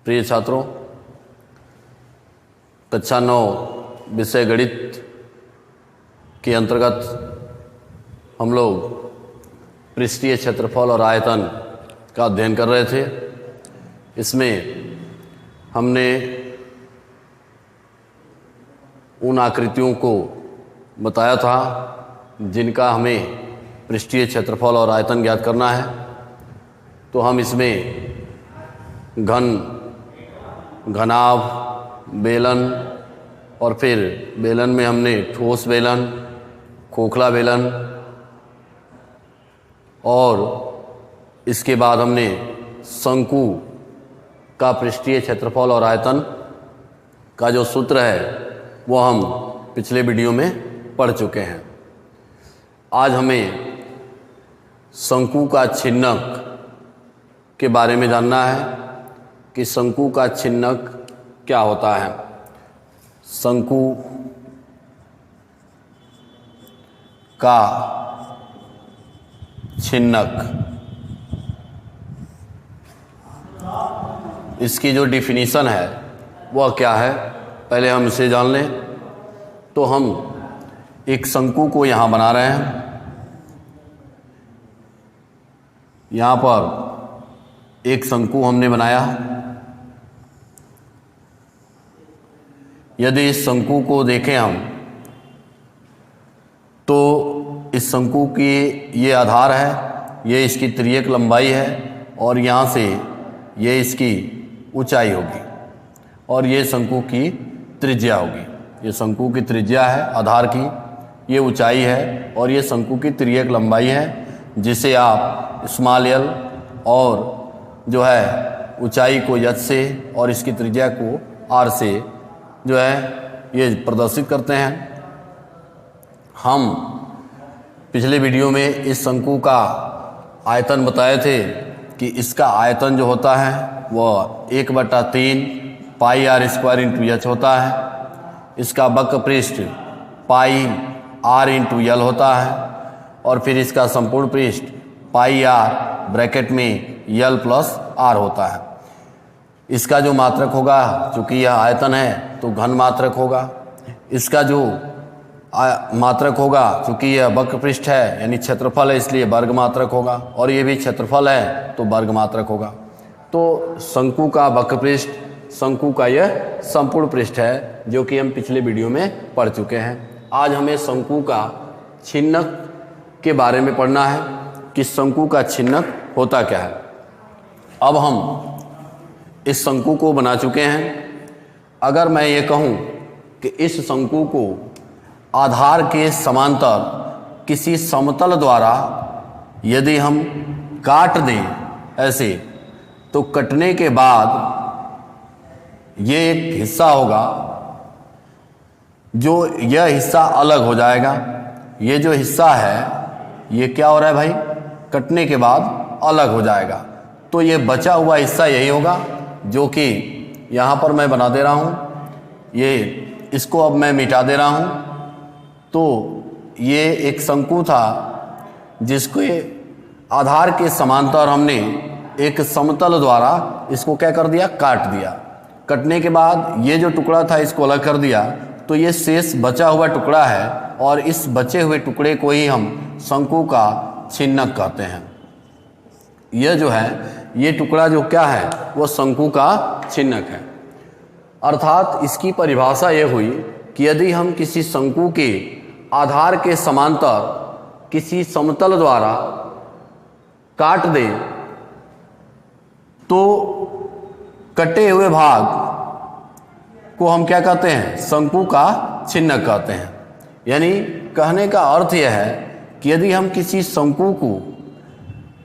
प्रिय छात्रों, कक्षा 9 विषय गणित के अंतर्गत हम लोग पृष्ठीय क्षेत्रफल और आयतन का अध्ययन कर रहे थे। इसमें हमने उन आकृतियों को बताया था जिनका हमें पृष्ठीय क्षेत्रफल और आयतन ज्ञात करना है। तो हम इसमें घन, घनाभ, बेलन और फिर बेलन में हमने ठोस बेलन, खोखला बेलन और इसके बाद हमने शंकु का पृष्ठीय क्षेत्रफल और आयतन का जो सूत्र है वो हम पिछले वीडियो में पढ़ चुके हैं। आज हमें शंकु का छिन्नक के बारे में जानना है कि शंकु का छिन्नक क्या होता है। शंकु का छिन्नक, इसकी जो डिफिनीशन है वह क्या है, पहले हम इसे जान लें। तो हम एक शंकु को यहाँ बना रहे हैं। यहाँ पर एक शंकु हमने बनाया। यदि इस शंकु को देखें हम तो इस शंकु की ये आधार है, ये इसकी तिर्यक लंबाई है और यहाँ से ये इसकी ऊंचाई होगी और ये शंकु की त्रिज्या होगी। ये शंकु की त्रिज्या है आधार की, ये ऊंचाई है और ये शंकु की तिर्यक लंबाई है, जिसे आप स्मॉल एल और जो है ऊंचाई को एच से और इसकी त्रिज्या को आर से जो है ये प्रदर्शित करते हैं। हम पिछले वीडियो में इस शंकु का आयतन बताए थे कि इसका आयतन जो होता है वह 1/3 पाई आर स्क्वायर इंटू एच होता है। इसका वक्र पृष्ठ पाई आर इंटू एल होता है और फिर इसका संपूर्ण पृष्ठ पाई आर ब्रैकेट में एल प्लस आर होता है। इसका जो मात्रक होगा, चूँकि यह आयतन है तो घन मात्रक होगा। इसका जो मात्रक होगा, चूँकि यह वक्र पृष्ठ है यानी क्षेत्रफल है इसलिए वर्ग मात्रक होगा और ये भी क्षेत्रफल है तो वर्ग मात्रक होगा। तो शंकु का वक्र पृष्ठ, शंकु का यह संपूर्ण पृष्ठ है जो कि हम पिछले वीडियो में पढ़ चुके हैं। आज हमें शंकु का छिन्नक के बारे में पढ़ना है कि शंकु का छिन्नक होता क्या है। अब हम इस शंकु को बना चुके हैं। अगर मैं ये कहूँ कि इस शंकु को आधार के समांतर किसी समतल द्वारा यदि हम काट दें ऐसे, तो कटने के बाद ये एक हिस्सा होगा, जो यह हिस्सा अलग हो जाएगा। ये जो हिस्सा है ये क्या हो रहा है भाई, कटने के बाद अलग हो जाएगा। तो ये बचा हुआ हिस्सा यही होगा जो कि यहाँ पर मैं बना दे रहा हूँ। ये इसको अब मैं मिटा दे रहा हूँ। तो ये एक शंकु था जिसको आधार के समांतर हमने एक समतल द्वारा इसको क्या कर दिया, काट दिया। कटने के बाद ये जो टुकड़ा था इसको अलग कर दिया, तो ये शेष बचा हुआ टुकड़ा है और इस बचे हुए टुकड़े को ही हम शंकु का छिन्नक कहते हैं। यह जो है ये टुकड़ा जो क्या है वो शंकु का छिन्नक है। अर्थात इसकी परिभाषा ये हुई कि यदि हम किसी शंकु के आधार के समांतर किसी समतल द्वारा काट दें तो कटे हुए भाग को हम क्या कहते हैं, शंकु का छिन्नक कहते हैं। यानी कहने का अर्थ यह है कि यदि हम किसी शंकु को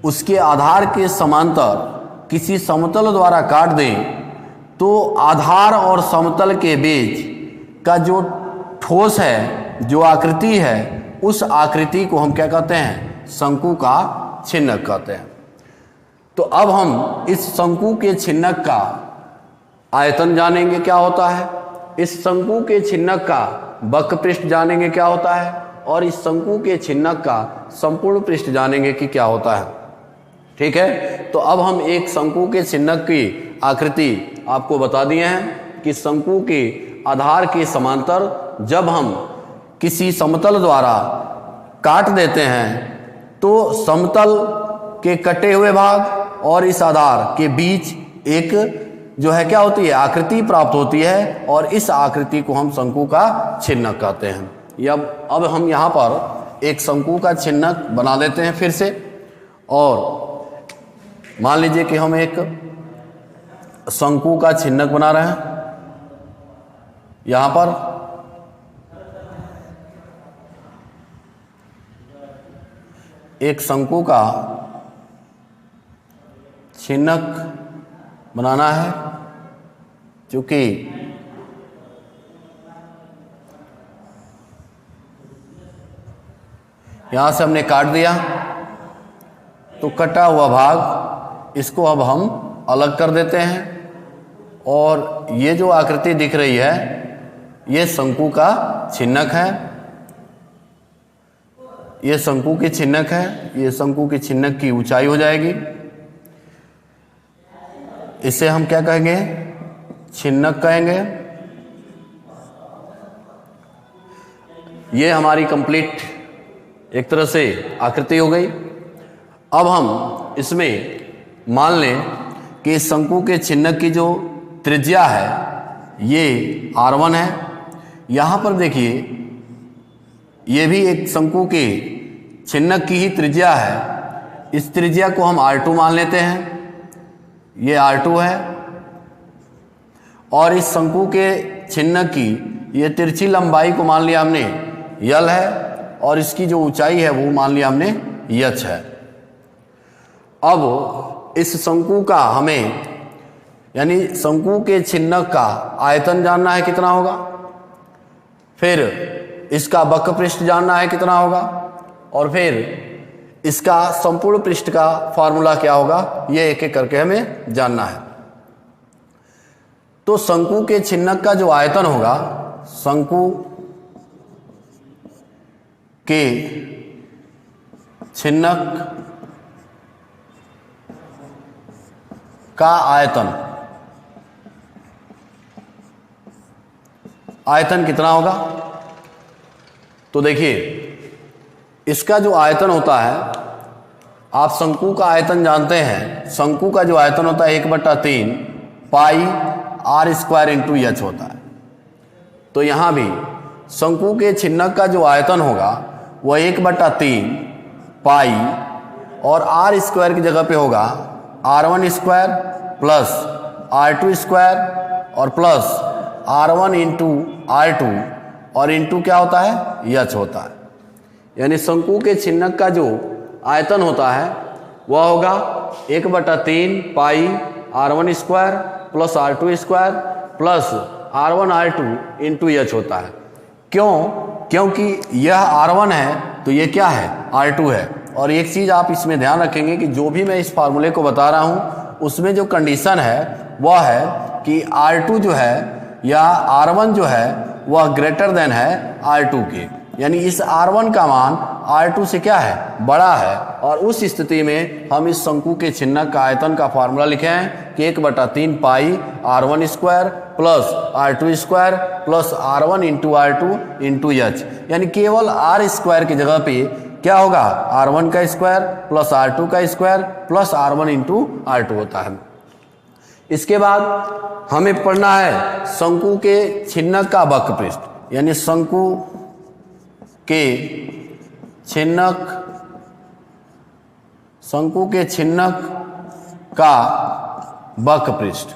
उसके आधार के समांतर किसी समतल द्वारा काट दें तो आधार और समतल के बीच का जो ठोस है, जो आकृति है, उस आकृति को हम क्या कहते हैं, शंकु का छिन्नक कहते हैं। तो अब हम इस शंकु के छिन्नक का आयतन जानेंगे क्या होता है, इस शंकु के छिन्नक का वक्र पृष्ठ जानेंगे क्या होता है और इस शंकु के छिन्नक का संपूर्ण पृष्ठ जानेंगे कि क्या होता है। ठीक है, तो अब हम एक शंकु के छिन्नक की आकृति आपको बता दिए हैं कि शंकु के आधार के समांतर जब हम किसी समतल द्वारा काट देते हैं तो समतल के कटे हुए भाग और इस आधार के बीच एक जो है क्या होती है, आकृति प्राप्त होती है, और इस आकृति को हम शंकु का छिन्नक कहते हैं। अब हम यहाँ पर एक शंकु का छिन्नक बना देते हैं फिर से। और मान लीजिए कि हम एक शंकु का छिन्नक बना रहे हैं। यहाँ पर एक शंकु का छिन्नक बनाना है, क्योंकि यहां से हमने काट दिया तो कटा हुआ भाग इसको अब हम अलग कर देते हैं, और ये जो आकृति दिख रही है ये शंकु का छिन्नक है। ये शंकु की छिन्नक है। ये शंकु की छिन्नक की ऊंचाई हो जाएगी। इसे हम क्या कहेंगे, छिन्नक कहेंगे। ये हमारी कंप्लीट एक तरह से आकृति हो गई। अब हम इसमें मान लें कि शंकु के छिन्नक की जो त्रिज्या है ये R1 है। यहाँ पर देखिए ये भी एक शंकु के छिन्नक की ही त्रिज्या है। इस त्रिज्या को हम R2 मान लेते हैं। ये R2 है, और इस शंकु के छिन्नक की ये तिरछी लंबाई को मान लिया हमने L है, और इसकी जो ऊंचाई है वो मान लिया हमने H है। अब इस शंकु का हमें यानी शंकु के छिन्नक का आयतन जानना है कितना होगा, फिर इसका वक्र पृष्ठ जानना है कितना होगा, और फिर इसका संपूर्ण पृष्ठ का फॉर्मूला क्या होगा, ये एक एक करके हमें जानना है। तो शंकु के छिन्नक का जो आयतन होगा, शंकु के छिन्नक का आयतन कितना होगा, तो देखिए इसका जो आयतन होता है, आप शंकु का आयतन जानते हैं। शंकु का जो आयतन होता है 1/3 पाई R² इंटू H होता है। तो यहाँ भी शंकु के छिन्नक का जो आयतन होगा वह 1/3 पाई और R² की जगह पे होगा R1² प्लस R2² और प्लस R1 इंटू R2 और इंटू क्या होता है, H होता है। यानी शंकु के छिन्नक का जो आयतन होता है वह होगा 1/3 पाई R1² plus R2² plus R1 R2 into H होता है। क्यों? क्योंकि यह R1 है तो ये क्या है, R2 है। और एक चीज़ आप इसमें ध्यान रखेंगे कि जो भी मैं इस फार्मूले को बता रहा हूँ उसमें जो कंडीशन है वह है कि R2 जो है या R1 जो है वह ग्रेटर देन है R2 के, यानी इस R1 का मान R2 से क्या है, बड़ा है। और उस स्थिति में हम इस शंकु के छिन्नक का आयतन का फार्मूला लिखे हैं कि 1/3 पाई R1² plus R2² plus R1 into R2 into H, यानी केवल R² की जगह पे क्या होगा, R1 का स्क्वायर प्लस R2 का square plus R1 into R2 होता है। इसके बाद हमें पढ़ना है शंकु के छिन्नक का वक्र पृष्ठ, यानी शंकु के छिन्नक का वक्र पृष्ठ।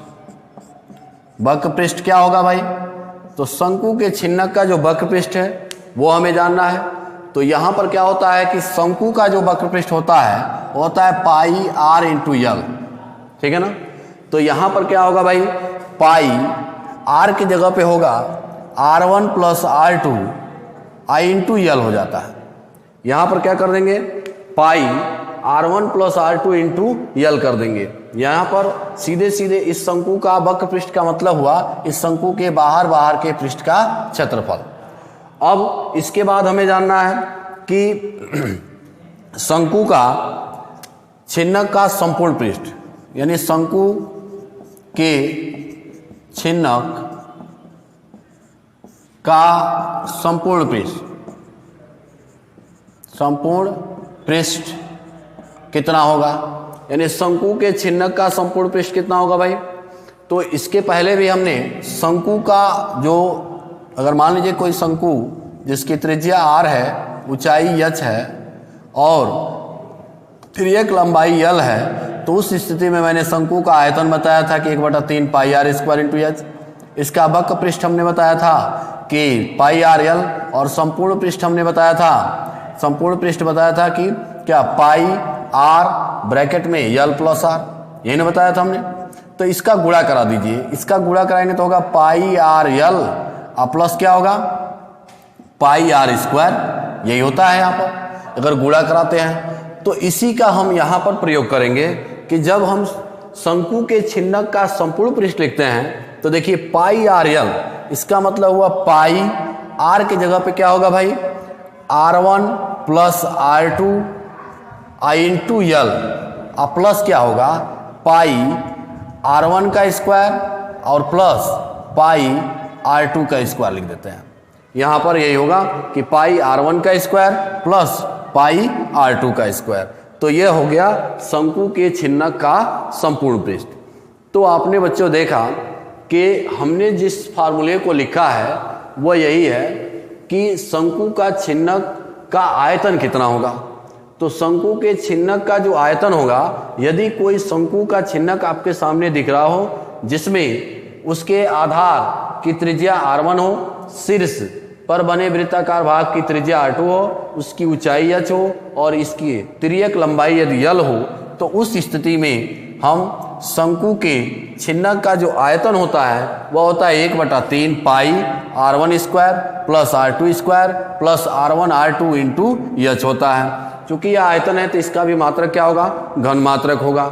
वक्र पृष्ठ क्या होगा भाई, तो शंकु के छिन्नक का जो वक्र पृष्ठ है वो हमें जानना है। तो यहाँ पर क्या होता है कि शंकु का जो वक्र पृष्ठ होता है वो होता है पाई R इंटू L, ठीक है ना। तो यहाँ पर क्या होगा भाई, पाई R की जगह पे होगा R1 plus R2 I into L हो जाता है। यहाँ पर क्या कर देंगे, पाई R1 plus R2 into L कर देंगे। यहाँ पर सीधे सीधे इस शंकु का वक्र पृष्ठ का मतलब हुआ इस शंकु के बाहर के पृष्ठ का क्षेत्रफल। अब इसके बाद हमें जानना है कि शंकु का छिन्नक का संपूर्ण पृष्ठ, यानी शंकु के छिन्नक का संपूर्ण पृष्ठ कितना होगा, यानी शंकु के छिन्नक का संपूर्ण पृष्ठ कितना होगा भाई। तो इसके पहले भी हमने शंकु का जो, अगर मान लीजिए कोई शंकु जिसकी त्रिज्या r है, ऊंचाई h है और तिर्यक लंबाई l है, तो उस स्थिति में मैंने शंकु का आयतन बताया था कि 1/3 पाई r स्क्वायर इंटू h। इसका वक्र पृष्ठ हमने बताया था कि पाई r l, और संपूर्ण पृष्ठ हमने बताया था कि क्या पाई r ब्रैकेट में l प्लस r, यही ना बताया था हमने। तो इसका गुणा करा दीजिए, इसका गुणा कराएंगे तो होगा पाई r l और प्लस क्या होगा पाई r स्क्वायर, यही होता है यहाँ पर अगर गुणा कराते हैं। तो इसी का हम यहाँ पर प्रयोग करेंगे कि जब हम शंकु के छिन्नक का संपूर्ण पृष्ठ लिखते हैं तो देखिए पाई r l, इसका मतलब हुआ पाई r की जगह पे क्या होगा भाई r1 plus r2 into l, और प्लस क्या होगा पाई r1 का स्क्वायर और प्लस पाई r2 का स्क्वायर लिख देते हैं। यहाँ पर यही होगा कि पाई r1 का स्क्वायर प्लस पाई r2 का स्क्वायर। तो ये हो गया शंकु के छिन्नक का संपूर्ण पृष्ठ। तो आपने बच्चों देखा कि हमने जिस फार्मूले को लिखा है वो यही है कि शंकु का छिन्नक का आयतन कितना होगा। तो शंकु के छिन्नक का जो आयतन होगा, यदि कोई शंकु का छिन्नक आपके सामने दिख रहा हो जिसमें उसके आधार की त्रिज्या r1 हो, शीर्ष पर बने वृत्ताकार भाग की त्रिज्या r2 हो, उसकी ऊंचाई h हो और इसकी तिर्यक लंबाई यदि l हो, तो उस स्थिति में हम शंकु के छिन्नक का जो आयतन होता है वह होता है 1/3 पाई r1 square plus r2 square plus r1 r2 into h होता है। चूंकि यह आयतन है तो इसका भी मात्रक क्या होगा घन मात्रक होगा।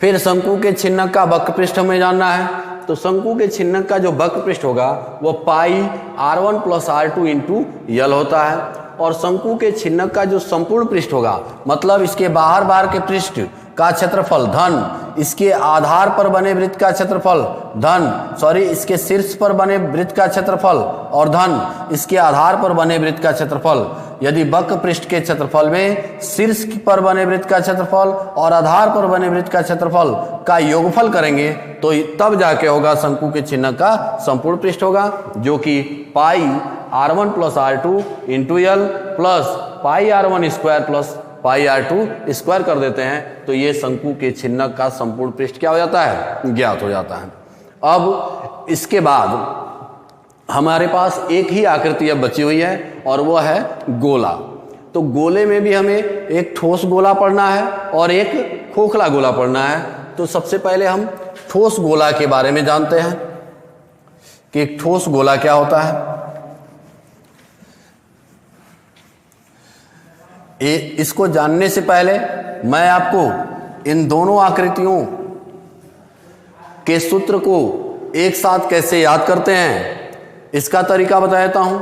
फिर शंकु के छिन्नक का वक्र पृष्ठ हमें जानना है, तो शंकु के छिन्नक का जो वक्र पृष्ठ होगा वो पाई r1 plus r2 into l होता है। और शंकु के छिन्नक का जो संपूर्ण पृष्ठ होगा, मतलब इसके बाहर के पृष्ठ का क्षेत्रफल धन इसके आधार पर बने वृत्त का क्षेत्रफल इसके शीर्ष पर बने वृत्त का क्षेत्रफल और धन इसके आधार पर बने वृत्त का क्षेत्रफल। यदि वक्र पृष्ठ के क्षेत्रफल में शीर्ष पर बने वृत्त का क्षेत्रफल और आधार पर बने वृत्त का क्षेत्रफल का योगफल करेंगे तो तब जाके होगा शंकु के छिन्नक का संपूर्ण पृष्ठ होगा, जो कि पाई r1 plus r2 into l plus pi r1 square plus pi r2 square कर देते हैं। तो ये शंकु के छिन्नक का संपूर्ण पृष्ठ क्या हो जाता है ज्ञात हो जाता है। अब इसके बाद हमारे पास एक ही आकृति अब बची हुई है और वो है गोला। तो गोले में भी हमें एक ठोस गोला पढ़ना है और एक खोखला गोला पढ़ना है। तो सबसे पहले हम ठोस गोला के बारे में जानते हैं कि एक ठोस गोला क्या होता है। इसको जानने से पहले मैं आपको इन दोनों आकृतियों के सूत्र को एक साथ कैसे याद करते हैं इसका तरीका बता देता हूं।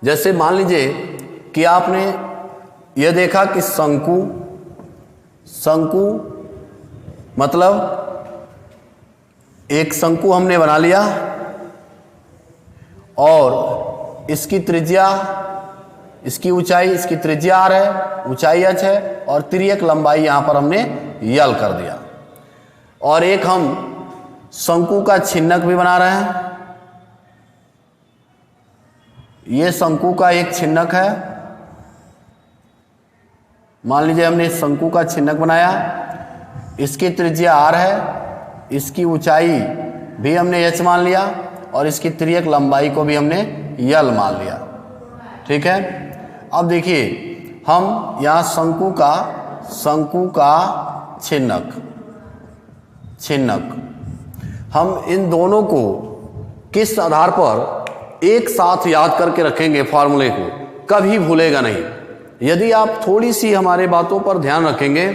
जैसे मान लीजिए कि आपने यह देखा कि शंकु मतलब एक शंकु हमने बना लिया और इसकी त्रिज्या, इसकी ऊंचाई, इसकी त्रिज्या r है, ऊंचाई h है और तिर्यक लंबाई यहां पर हमने l कर दिया। और एक हम शंकु का छिन्नक भी बना रहे हैं। ये शंकु का एक छिन्नक है। मान लीजिए हमने शंकु का छिन्नक बनाया, इसकी त्रिज्या r है, इसकी ऊंचाई भी हमने h मान लिया और इसकी तिर्यक लंबाई को भी हमने l मान लिया। ठीक है। अब देखिए हम यहाँ शंकु का छिन्नक हम इन दोनों को किस आधार पर एक साथ याद करके रखेंगे, फार्मूले को कभी भूलेगा नहीं। यदि आप थोड़ी सी हमारे बातों पर ध्यान रखेंगे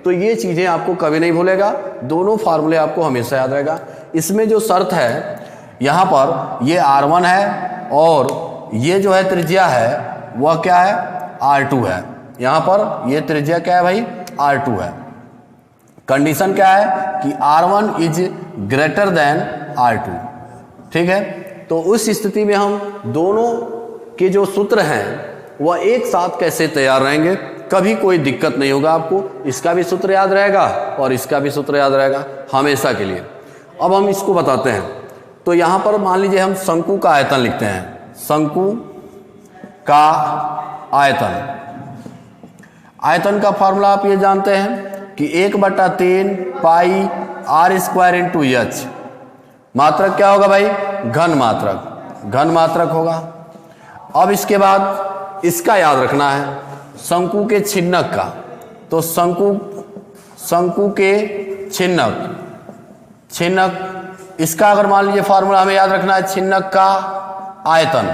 तो ये चीजें आपको कभी नहीं भूलेगा, दोनों फार्मूले आपको हमेशा याद रहेगा। इसमें जो शर्त है, यहाँ पर ये r1 है और ये जो है त्रिज्या है वह क्या है r2 है। यहाँ पर ये त्रिज्या क्या है भाई r2 है। कंडीशन क्या है कि R1 is greater than R2, ठीक है। तो उस स्थिति में हम दोनों के जो सूत्र हैं वह एक साथ कैसे तैयार रहेंगे, कभी कोई दिक्कत नहीं होगा आपको, इसका भी सूत्र याद रहेगा और इसका भी सूत्र याद रहेगा हमेशा के लिए। अब हम इसको बताते हैं। तो यहाँ पर मान लीजिए हम शंकु का आयतन लिखते हैं, शंकु का आयतन। आयतन का फॉर्मूला आप ये जानते हैं कि 1/3 पाई आर स्क्वायर इंटू एच। मात्रक क्या होगा भाई, घन मात्रक, घन मात्रक होगा। अब इसके बाद इसका याद रखना है शंकु के छिन्नक का। तो शंकु के छिन्नक इसका अगर मान लीजिए फॉर्मूला हमें याद रखना है छिन्नक का आयतन।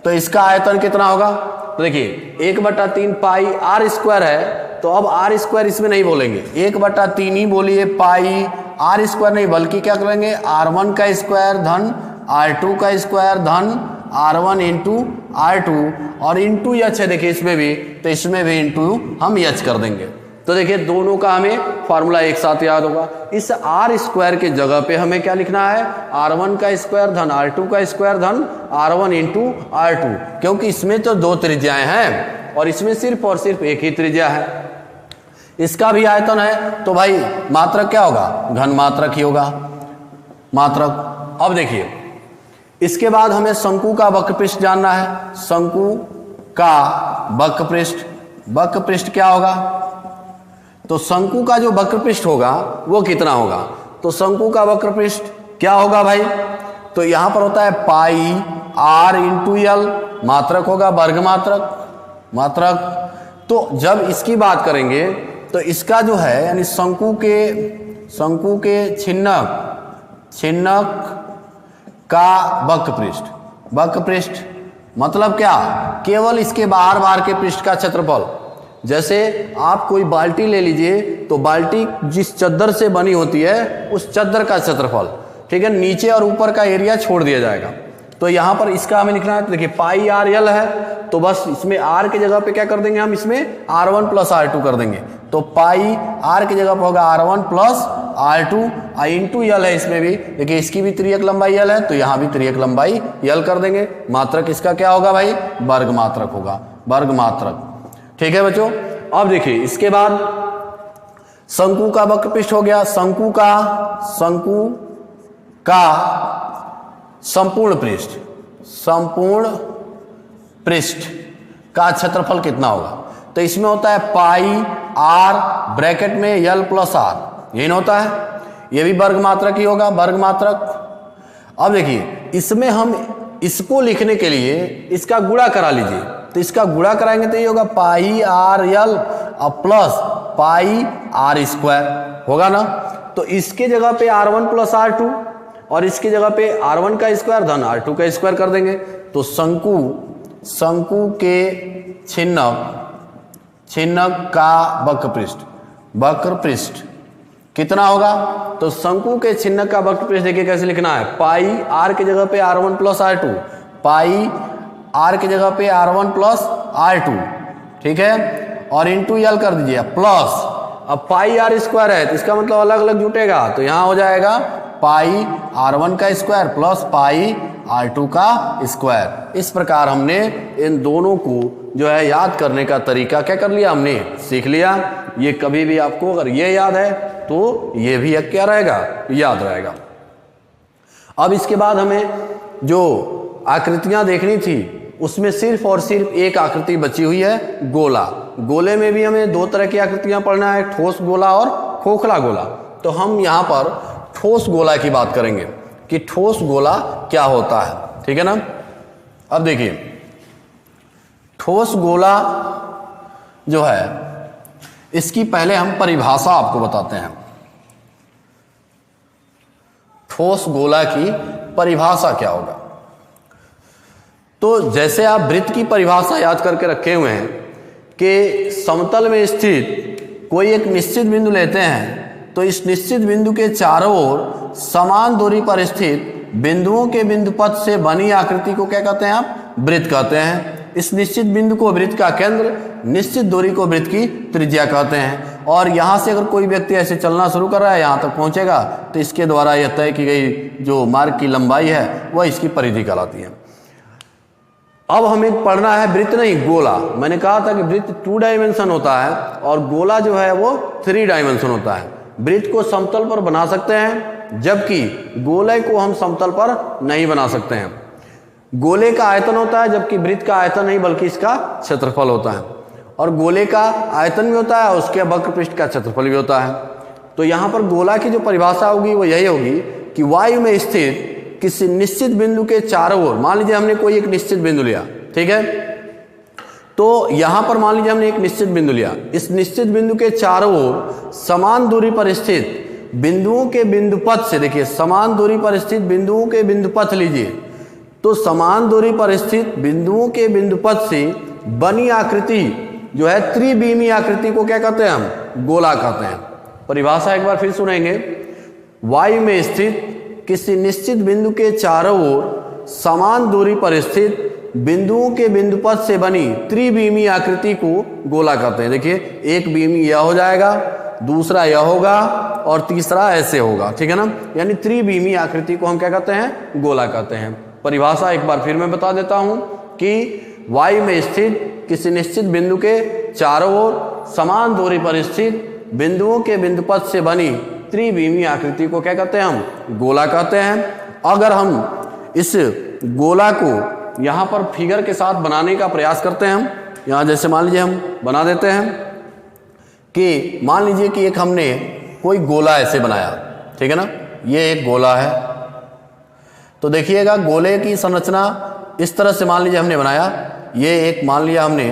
तो इसका आयतन कितना होगा, तो देखिए 1/3 पाई आर स्क्वायर है, तो अब आर स्क्वायर इसमें नहीं बोलेंगे, 1/3 ही बोलिए, पाई आर स्क्वायर नहीं, बल्कि क्या करेंगे R1 का स्क्वायर धन R2 का स्क्वायर धन R1 इंटू R2 और इंटू एच है देखिए इसमें भी, तो इसमें भी इंटू हम एच कर देंगे। तो देखिए दोनों का हमें फॉर्मूला एक साथ याद होगा। इस आर स्क्वायर के जगह पे हमें क्या लिखना है, R1 का स्क्वायर धन R2 का स्क्वायर धन R1 इंटू R2, क्योंकि इसमें तो दो त्रिज्याएं हैं और इसमें सिर्फ और सिर्फ एक ही त्रिज्या है। इसका भी आयतन है, तो भाई मात्रक क्या होगा, घन मात्रक ही होगा मात्रक। अब देखिए इसके बाद हमें शंकु का वक्रपृष्ठ जानना है। शंकु का वक्रपृष्ठ क्या होगा, तो शंकु का जो वक्रपृष्ठ होगा वो कितना होगा, तो शंकु का वक्रपृष्ठ क्या होगा भाई, तो यहां पर होता है पाई आर इंटू एल, मात्रक होगा वर्ग मात्रक। तो जब इसकी बात करेंगे तो इसका जो है यानी शंकु के छिन्नक का वक्रपृष्ठ मतलब क्या, केवल इसके बाहर के पृष्ठ का क्षेत्रफल। जैसे आप कोई बाल्टी ले लीजिए, तो बाल्टी जिस चद्दर से बनी होती है उस चद्दर का क्षेत्रफल, ठीक है, नीचे और ऊपर का एरिया छोड़ दिया जाएगा। तो यहाँ पर इसका हमें लिखना है, तो देखिए पाई आर एल है, तो बस इसमें आर की जगह पे क्या कर देंगे हम, इसमें R1 प्लस R2 कर देंगे। तो पाई आर की जगह पर होगा R1 plus R2 into L है इसमें भी, देखिए इसकी भी त्रियक लंबाई एल है, तो यहाँ भी त्रियक लंबाई एल कर देंगे। मात्रक इसका क्या होगा भाई, वर्ग मात्रक होगा, वर्ग मात्रक, ठीक है बच्चों। अब देखिए इसके बाद शंकु का वक्रपृष्ठ हो गया, शंकु का संपूर्ण पृष्ठ का क्षेत्रफल कितना होगा, तो इसमें होता है पाई आर ब्रैकेट में एल प्लस आर, यही ना होता है, ये भी वर्ग मात्रक ही होगा, वर्ग मात्रक। अब देखिए इसमें हम इसको लिखने के लिए इसका गुणा करा लीजिए, तो इसका गुणा कराएंगे तो ये होगा pi R L plus pi R square होगा ना। तो इसके जगह पे R1 प्लस R2 और इसकी जगह पे R1 का स्क्वायर धन R2 का स्क्वायर कर देंगे। तो शंकु के छिन्नक का वक्रपृष्ठ कितना होगा, तो शंकु के छिन्नक का वक्रपृष्ठ देखिए कैसे लिखना है, पाई आर की जगह पे R1 plus R2, pi are की जगह पे R1 प्लस R2, ठीक है, और इंटू एल कर दीजिए प्लस, अब पाई आर स्क्वायर है तो इसका मतलब अलग अलग जुटेगा, तो यहां हो जाएगा पाई R1 का स्क्वायर प्लस पाई R2 का स्क्वायर। इस प्रकार हमने इन दोनों को जो है याद करने का तरीका क्या कर लिया, हमने सीख लिया। ये कभी भी आपको अगर ये याद है तो ये भी क्या रहेगा, याद रहेगा। अब इसके बाद हमें जो आकृतियां देखनी थी उसमें सिर्फ और सिर्फ एक आकृति बची हुई है, गोला। गोले में भी हमें दो तरह की आकृतियां पढ़ना है, ठोस गोला और खोखला गोला। तो हम यहाँ पर ठोस गोला की बात करेंगे कि ठोस गोला क्या होता है, ठीक है ना। अब देखिए ठोस गोला जो है इसकी पहले हम परिभाषा आपको बताते हैं। ठोस गोला की परिभाषा क्या होगा, तो जैसे आप वृत्त की परिभाषा याद करके रखे हुए हैं कि समतल में स्थित कोई एक निश्चित बिंदु लेते हैं, तो इस निश्चित बिंदु के चारों ओर समान दूरी पर स्थित बिंदुओं के बिंदुपथ से बनी आकृति को क्या कहते हैं आप, वृत्त कहते हैं। इस निश्चित बिंदु को वृत्त का केंद्र निश्चित दूरी को वृत्त की त्रिज्या कहते हैं। और यहाँ से अगर कोई व्यक्ति ऐसे चलना शुरू कर रहा है, यहाँ तक पहुँचेगा, तो इसके द्वारा यह तय की गई जो मार्ग की लंबाई है वह इसकी परिधि कहलाती है। अब हमें पढ़ना है वृत्त नहीं, गोला। मैंने कहा था कि वृत्त 2 डायमेंशन होता है और गोला जो है वो 3 डायमेंशन होता है। वृत्त को समतल पर बना सकते हैं, जबकि गोले को हम समतल पर नहीं बना सकते हैं। गोले का आयतन होता है, जबकि वृत्त का आयतन नहीं बल्कि इसका क्षेत्रफल होता है। और गोले का आयतन भी होता है और उसके वक्र पृष्ठ का क्षेत्रफल भी होता है। तो यहाँ पर गोला की जो परिभाषा होगी वो यही होगी कि वायु में स्थित किसी निश्चित बिंदु के चारों ओर, मान लीजिए हमने कोई एक निश्चित बिंदु लिया, ठीक है, तो यहां पर मान लीजिए हमने एक निश्चित बिंदु लिया, इस निश्चित बिंदु के चारों ओर समान दूरी पर स्थित बिंदुओं के बिंदुपथ से, देखिए समान दूरी पर स्थित बिंदुओं के बिंदुपथ लीजिए, तो समान दूरी पर स्थित बिंदुओं के बिंदुपथ से बनी आकृति जो है त्रिविमीय आकृति को क्या कहते हैं हम? गोला कहते हैं। परिभाषा एक बार फिर सुनेंगे। वायु में स्थित किसी निश्चित बिंदु के चारों ओर समान दूरी पर स्थित बिंदुओं के बिंदुपथ से बनी त्रिविमीय आकृति को गोला कहते हैं। देखिए एक बीमी यह हो जाएगा, दूसरा यह होगा और तीसरा ऐसे होगा, ठीक है ना। यानी त्रिविमीय आकृति को हम क्या कहते हैं? गोला कहते हैं। परिभाषा एक बार फिर मैं बता देता हूं कि वायु में स्थित किसी निश्चित बिंदु के चारों ओर समान दूरी पर स्थित बिंदुओं के बिंदुपथ से बनी त्रिविमीय आकृति को क्या कहते हैं? हम गोला कहते हैं। अगर हम इस गोला को यहाँ पर फिगर के साथ बनाने का प्रयास करते हैं, हम यहाँ जैसे मान लीजिए हम बना देते हैं कि मान लीजिए कि एक हमने कोई गोला ऐसे बनाया, ठीक है ना, ये एक गोला है। तो देखिएगा गोले की संरचना इस तरह से मान लीजिए हमने बनाया, ये एक मान लिया हमने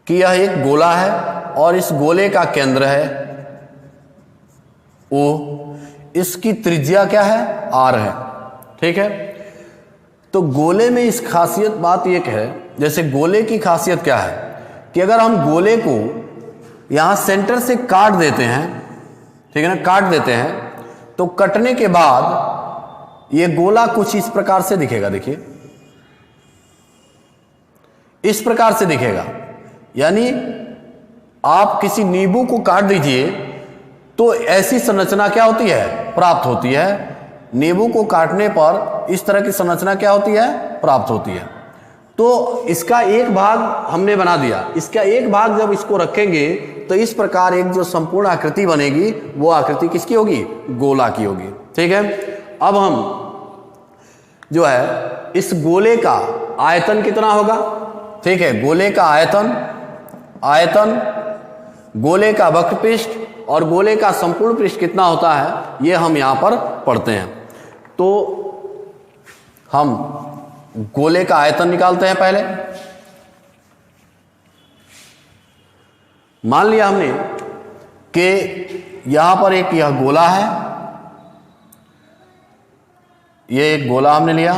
कि यह एक गोला है और इस गोले का केंद्र है ओ, इसकी त्रिज्या क्या है? R है, ठीक है। तो गोले में इस खासियत बात एक है, जैसे गोले की खासियत क्या है कि अगर हम गोले को यहां सेंटर से काट देते हैं, ठीक है ना, काट देते हैं, तो कटने के बाद ये गोला कुछ इस प्रकार से दिखेगा। देखिए इस प्रकार से दिखेगा। यानी आप किसी नींबू को काट दीजिए तो ऐसी संरचना क्या होती है? प्राप्त होती है। नींबू को काटने पर इस तरह की संरचना क्या होती है? प्राप्त होती है। तो इसका एक भाग हमने बना दिया, इसका एक भाग जब इसको रखेंगे तो इस प्रकार एक जो संपूर्ण आकृति बनेगी वो आकृति किसकी होगी? गोला की होगी, ठीक है। अब हम जो है इस गोले का आयतन कितना होगा? ठीक है, गोले का आयतन गोले का वक्र पृष्ठ और गोले का संपूर्ण पृष्ठ कितना होता है ये हम यहां पर पढ़ते हैं। तो हम गोले का आयतन निकालते हैं। पहले मान लिया हमने कि यहां पर एक यह गोला है, ये एक गोला हमने लिया,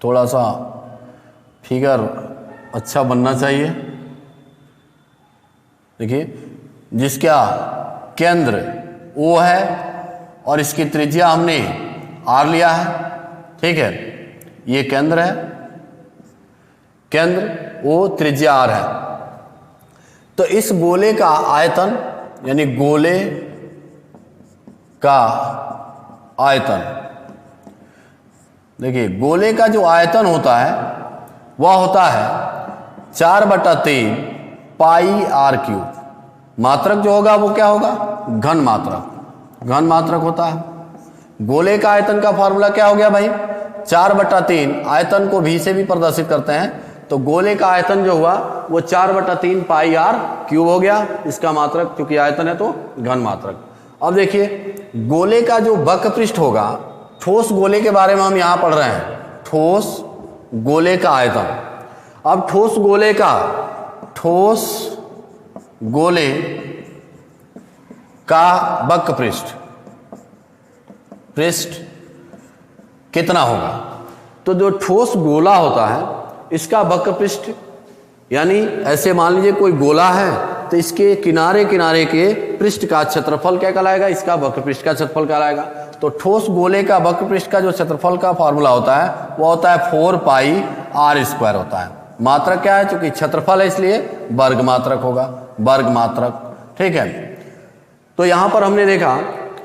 थोड़ा सा फिगर अच्छा बनना चाहिए। देखिए जिसका केंद्र O है और इसकी त्रिज्या हमने R लिया है, ठीक है, ये केंद्र है, केंद्र O त्रिज्या R है। तो इस गोले का आयतन यानी गोले का आयतन, देखिए गोले का जो आयतन होता है वह होता है 4/3 पाई R क्यूब। मात्रक जो होगा वो क्या होगा? घन मात्रक होता है। गोले का आयतन का फॉर्मूला क्या हो गया भाई? 4/3, आयतन को भी से भी प्रदर्शित करते हैं, तो गोले का आयतन जो हुआ वो 4/3 पाई R क्यूब हो गया। इसका मात्रक क्योंकि आयतन है तो घन मात्रक। अब देखिए गोले का जो वक्र पृष्ठ होगा, ठोस गोले के बारे में हम यहां पढ़ रहे हैं, ठोस गोले का आयतन। अब ठोस गोले का वक्र पृष्ठ कितना होगा? तो जो ठोस गोला होता है इसका वक्र पृष्ठ, यानी ऐसे मान लीजिए कोई गोला है तो इसके किनारे किनारे के पृष्ठ का क्षेत्रफल क्या कहलाएगा? इसका वक्र पृष्ठ का क्षेत्रफल कहलाएगा। तो ठोस गोले का वक्र पृष्ठ का जो क्षेत्रफल का फॉर्मूला होता है वो होता है 4 पाई आर स्क्वायर होता है। मात्रक क्या है, चूंकि क्षेत्रफल है इसलिए वर्ग मात्रक होगा, वर्ग मात्रक। ठीक है, तो यहां पर हमने देखा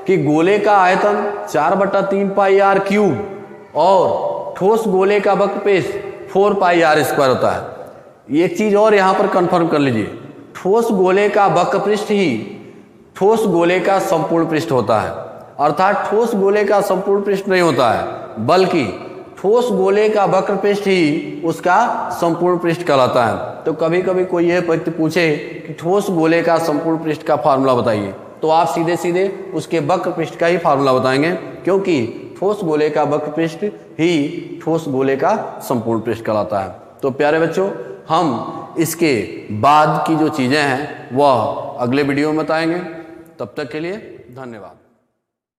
कि गोले का आयतन 4/3 पाई आर क्यूब और ठोस गोले का वक्रपृष्ठ 4 पाई आर स्क्वायर होता है। एक चीज और यहां पर कंफर्म कर लीजिए, ठोस गोले का वक्रपृष्ठ ही ठोस गोले का संपूर्ण पृष्ठ होता है, अर्थात ठोस गोले का संपूर्ण पृष्ठ नहीं होता है, बल्कि ठोस गोले का वक्रपृष्ठ ही उसका संपूर्ण पृष्ठ कहलाता है। तो कभी कभी कोई यह व्यक्ति पूछे कि ठोस गोले का संपूर्ण पृष्ठ का फार्मूला बताइए, तो आप सीधे सीधे उसके वक्रपृष्ठ का ही फार्मूला बताएंगे, क्योंकि ठोस गोले का वक्रपृष्ठ ही ठोस गोले का संपूर्ण पृष्ठ कहलाता है। तो प्यारे बच्चों, हम इसके बाद की जो चीजें हैं वह अगले वीडियो में बताएंगे। तब तक के लिए धन्यवाद।